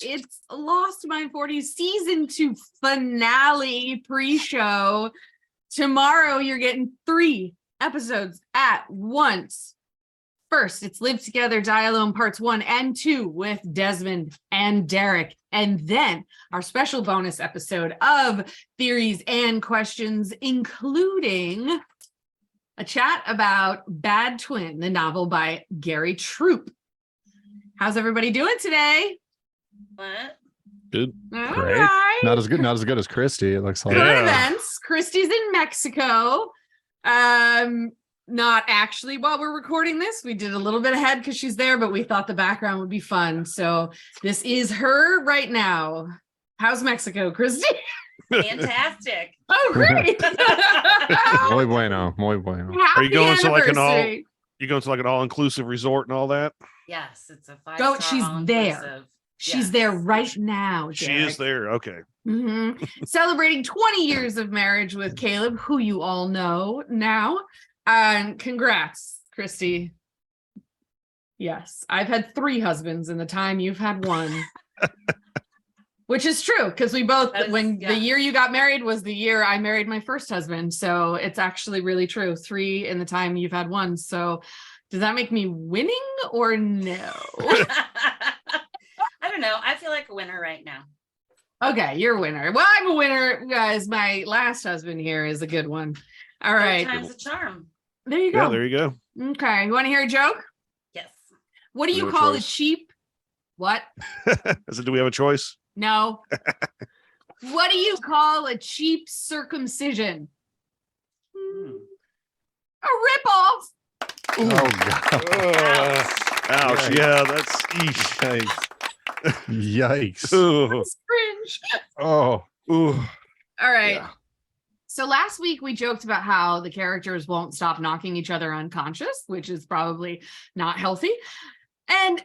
It's Lost My 40s season 2 finale pre-show. Tomorrow you're getting 3 episodes at once. First, it's Live Together, Die Alone parts 1 and 2 with Desmond and Derek. And then our special bonus episode of Theories and Questions, including a chat about Bad Twin, the novel by Gary Troop. How's everybody doing today? What? Good. All Great. right. Not as good as Christy, it looks like. Current events. Christy's in Mexico. Not actually while we're recording this. We did a little bit ahead because she's there, but we thought the background would be fun. So this is her right now. How's Mexico, Christy? Fantastic. Oh, great. Muy bueno, muy bueno. Happy Are you going to like an anniversary. all-inclusive resort and all that? Yes, it's a 5-star. Go, she's there. all-inclusive. She's Yes. there right now. She Derek. is there. Okay. Celebrating 20 years of marriage with Caleb, who you all know now. Congrats, Christy. Yes, I've had 3 husbands in the time you've had 1. Which is true, because we both, the year you got married was the year I married my first husband. So it's actually really true. 3 in the time you've had 1. So does that make me winning or no? I don't know. I feel like a winner right now. Okay, you're a winner. Well, I'm a winner, guys. My last husband here is a good one. All right. Time's a charm. There you go. Yeah, there you go. Okay. You want to hear a joke? Yes. What do you No call a choice. cheap? What? Do we have a choice? No. What do you call a cheap circumcision? A ripoff. Oh god. Ouch. Yikes. Yeah, that's eesh. Yikes. Ooh. It's cringe. Oh. Ooh. All right. Yeah. So last week we joked about how the characters won't stop knocking each other unconscious, which is probably not healthy. And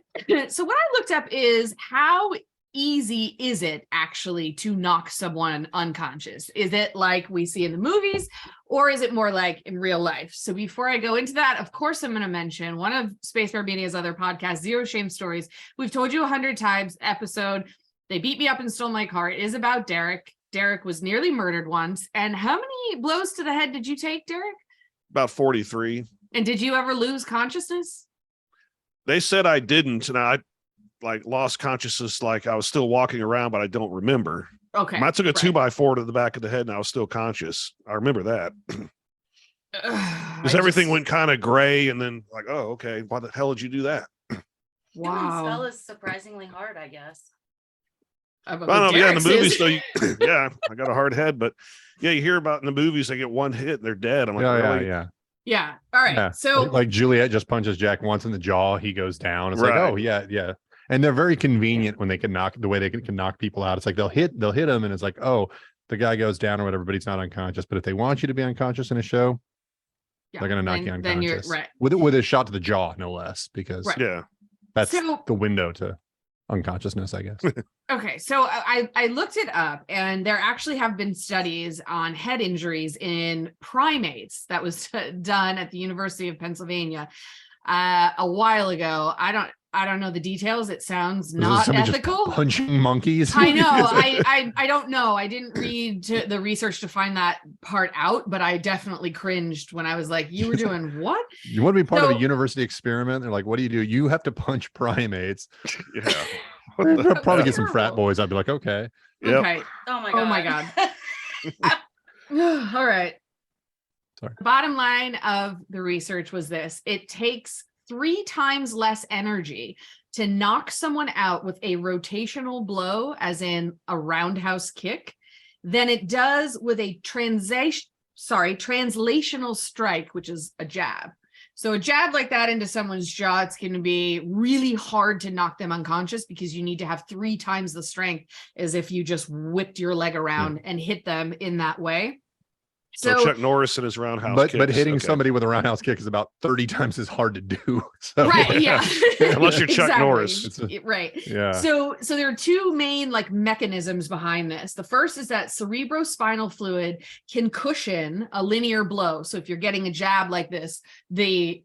so what I looked up is how easy is it actually to knock someone unconscious? Is it like we see in the movies, or is it more like in real life? So before I go into that, of course, I'm going to mention one of Space Bear Media's other podcasts, Zero Shame Stories. We've told you 100 times, episode, They Beat Me Up and Stole My Car. It is about Derek. Derek was nearly murdered once. And how many blows to the head did you take, Derek? About 43. And did you ever lose consciousness? They said I didn't, and I lost consciousness, like I was still walking around, but I don't remember. Okay. I took a right. 2x4 to the back of the head and I was still conscious. I remember that. Because I everything just- went kind of gray and then like, oh, okay. Why the hell did you do that? Doing Wow. spell is surprisingly hard, I guess. I don't know. Yeah, in the Derek's movies, is. so yeah, I got a hard head, but yeah, you hear about in the movies, they get one hit and they're dead. I'm like, really? Yeah. Yeah. All right. Yeah. So Like Juliet just punches Jack once in the jaw, he goes down. It's Right. like, oh yeah. And they're very convenient when they can knock the way they can knock people out. It's like they'll hit him, and it's like, oh, the guy goes down or whatever, but he's not unconscious. But if they want you to be unconscious in a show, yeah, they're gonna knock you unconscious. Then you're right. With a shot to the jaw, no less, because Right. Yeah. that's So- the window to unconsciousness, I guess. Okay, so I looked it up, and there actually have been studies on head injuries in primates that was done at the University of Pennsylvania a while ago. I don't know the details. It sounds not Somebody just ethical. punching monkeys. I know. I don't know. I didn't read the research to find that part out, but I definitely cringed when I was like, "You were doing what?" You want to be part of So- a university experiment? They're like, what do? You have to punch primates. Yeah. I'll probably get some Terrible. frat boys. I'd be like, okay. Yep. Okay. Oh my god. Oh my god. All right. Sorry. The bottom line of the research was this: it takes 3 times less energy to knock someone out with a rotational blow, as in a roundhouse kick, than it does with a translational strike, which is a jab. So a jab like that into someone's jaw, it's going to be really hard to knock them unconscious because you need to have 3 times the strength as if you just whipped your leg around and hit them in that way. So Chuck Norris and his roundhouse But kicks. hitting Okay. somebody with a roundhouse kick is about 30 times as hard to do. So, Right, yeah. Unless you're Chuck Exactly. Norris. Right. Yeah. So there are 2 main mechanisms behind this. The first is that cerebrospinal fluid can cushion a linear blow. So if you're getting a jab like this, the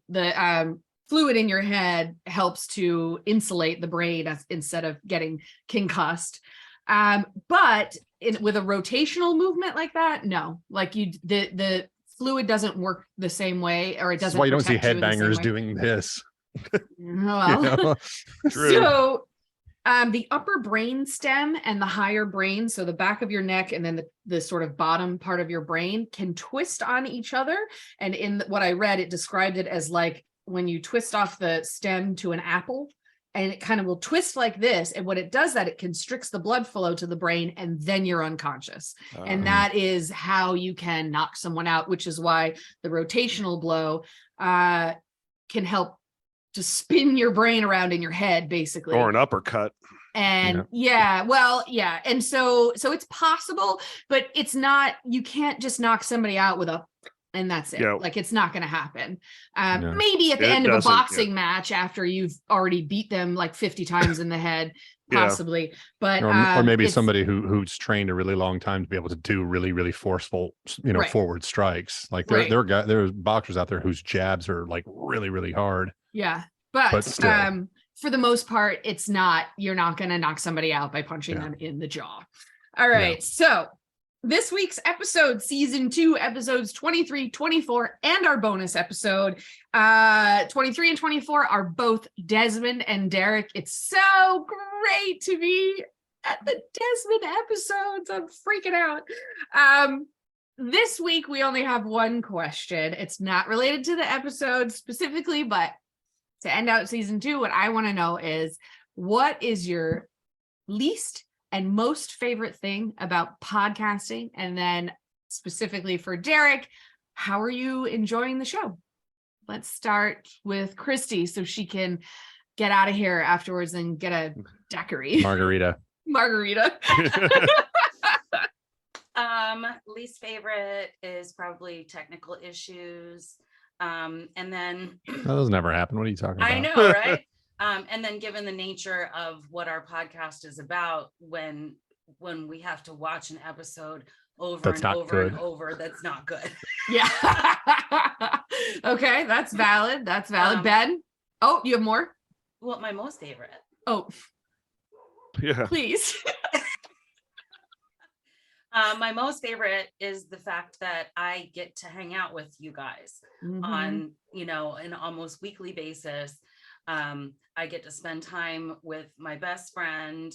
fluid in your head helps to insulate the brain instead of getting concussed. But with a rotational movement like that, no, like the fluid doesn't work the same way, or it That's doesn't. why you don't see protect you in the same headbangers way. doing this. Well, You know? True. so the upper brain stem and the higher brain, so the back of your neck and then the sort of bottom part of your brain can twist on each other. And in what I read, it described it as like when you twist off the stem to an apple, and it kind of will twist like this. And when it does that, it constricts the blood flow to the brain, and then you're unconscious. And that is how you can knock someone out, which is why the rotational blow can help to spin your brain around in your head, basically. Or an uppercut. And yeah. And so it's possible, but it's not, you can't just knock somebody out with and that's it. Yeah. Like, it's not going to happen. No. Maybe at the It end of a doesn't, boxing match after you've already beat them like 50 times in the head, possibly. But or maybe it's- somebody who's trained a really long time to be able to do really, really forceful, Right. forward strikes. Like Right. there's boxers out there whose jabs are like really, really hard. Yeah. But still. For the most part, you're not going to knock somebody out by punching them in the jaw. All right. So this week's episode, season 2, episodes 23, 24, and our bonus episode, 23 and 24 are both Desmond and Derek. It's so great to be at the Desmond episodes. I'm freaking out. This week, we only have one question. It's not related to the episode specifically, but to end out season 2, what I want to know is, what is your least and most favorite thing about podcasting? And then specifically for Derek, how are you enjoying the show? Let's start with Christy so she can get out of here afterwards and get a daiquiri. Margarita. Least favorite is probably technical issues. And then That doesn't ever happen. What are you talking about? I know, right? And then given the nature of what our podcast is about, when we have to watch an episode over That's and not over good. and over, that's not good. Yeah. Okay, that's valid. Ben? Oh, you have more? Well, my most favorite. Oh, Yeah. please. My most favorite is the fact that I get to hang out with you guys on, an almost weekly basis. I get to spend time with my best friend,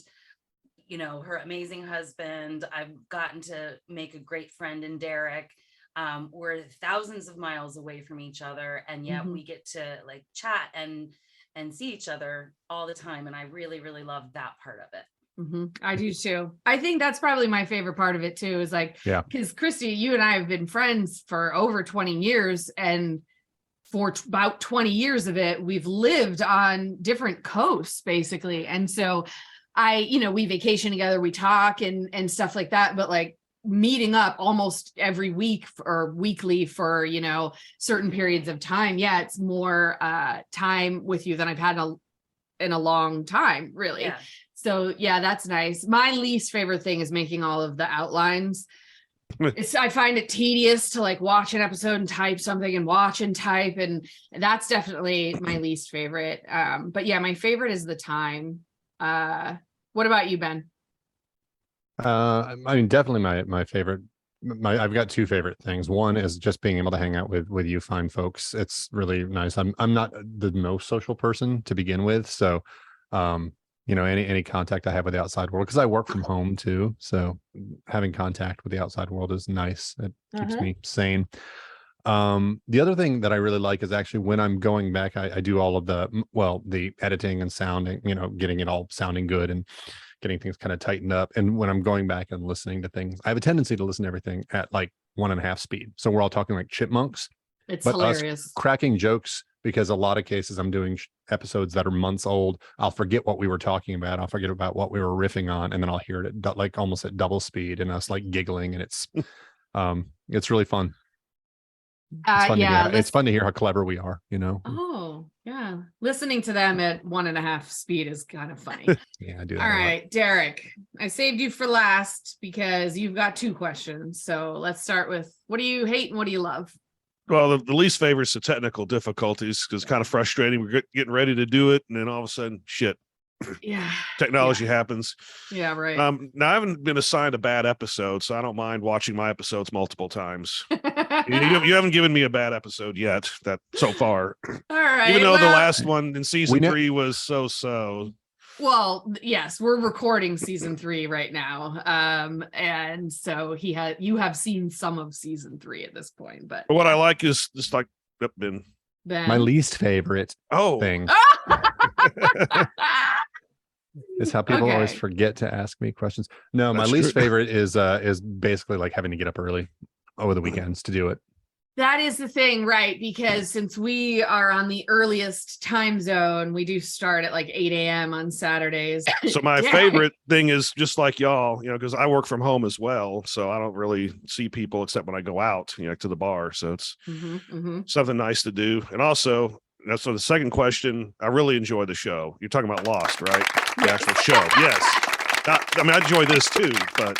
her amazing husband. I've gotten to make a great friend in Derek. We're thousands of miles away from each other, and yet we get to like chat and see each other all the time. And I really, really love that part of it. I do too. I think that's probably my favorite part of it too, is like, because Christy, you and I have been friends for over 20 years, and for about 20 years of it, we've lived on different coasts basically. And so we vacation together, we talk and stuff like that, but like meeting up almost every week or weekly for, certain periods of time. Yeah. It's more time with you than I've had in a long time, really. Yeah. So yeah, that's nice. My least favorite thing is making all of the outlines. I find it tedious to like watch an episode and type something and watch and type, and that's definitely my least favorite. But yeah, my favorite is the time. What about you, Ben? I mean, definitely my favorite. I've got 2 favorite things. One is just being able to hang out with you fine folks. It's really nice. I'm not the most social person to begin with, so any contact I have with the outside world, because I work from home too, so having contact with the outside world is nice. It keeps me sane. The other thing that I really like is actually when I'm going back, I do all of the editing and sounding, getting it all sounding good and getting things kind of tightened up. And when I'm going back and listening to things, I have a tendency to listen to everything at like 1.5 speed. So we're all talking like chipmunks. It's but hilarious. Us cracking jokes, because a lot of cases I'm doing episodes that are months old. I'll forget what we were talking about. I'll forget about what we were riffing on, and then I'll hear it at like almost at double speed, and us like giggling, and it's really fun. It's fun to hear how clever we are, Oh yeah, listening to them at 1.5 speed is kind of funny. Yeah, I do that All a lot. right, Derek, I saved you for last because you've got 2 questions. So let's start with, what do you hate and what do you love? Well, the least favorite is the technical difficulties because it's kind of frustrating. We're getting ready to do it, and then all of a sudden, shit, Yeah. technology happens. Yeah, right. Now I haven't been assigned a bad episode, so I don't mind watching my episodes multiple times. You haven't given me a bad episode yet, that so far. All right. Even though the well- last one in season 3 was so. Well, yes, we're recording season 3 right now. And so you have seen some of season 3 at this point, but But what I like is just like been then My least favorite oh thing is how people always Okay. forget to ask me questions. No, my That's least true. favorite is basically like having to get up early over the weekends to do it. That is the thing, right? Because since we are on the earliest time zone, we do start at like 8 a.m. on Saturdays. so my Yeah. favorite thing is just like y'all, because I work from home as well, so I don't really see people except when I go out, to the bar. So it's Mhm, mhm. something nice to do. And also, so the second question, I really enjoy the show. You're talking about Lost, right? The actual show. Yes. I enjoy this too, but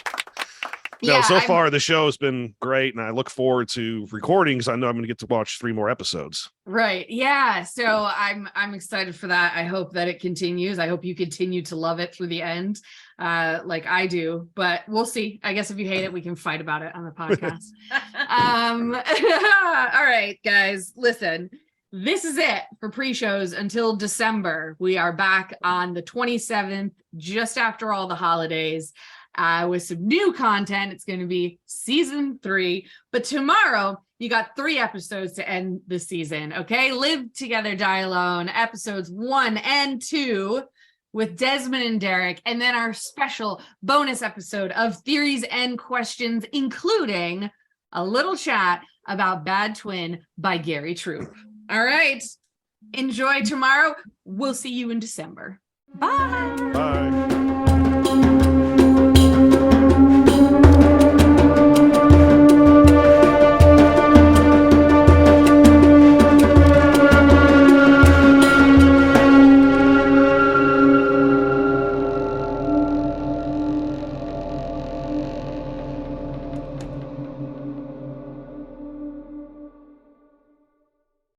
no, so I'm- far the show has been great, and I look forward to recording because I know I'm going to get to watch 3 more episodes. Right. Yeah. So I'm excited for that. I hope that it continues. I hope you continue to love it through the end, like I do. But we'll see. I guess if you hate it, we can fight about it on the podcast. All right, guys. Listen, this is it for pre-shows until December. We are back on the 27th, just after all the holidays. With some new content. It's going to be season 3, but tomorrow you got 3 episodes to end the season. Okay, Live Together, Die Alone, episodes 1 and 2 with Desmond and Derek, and then our special bonus episode of Theories and Questions, including a little chat about Bad Twin by Gary Troop. All right, enjoy tomorrow. We'll see you in December. Bye.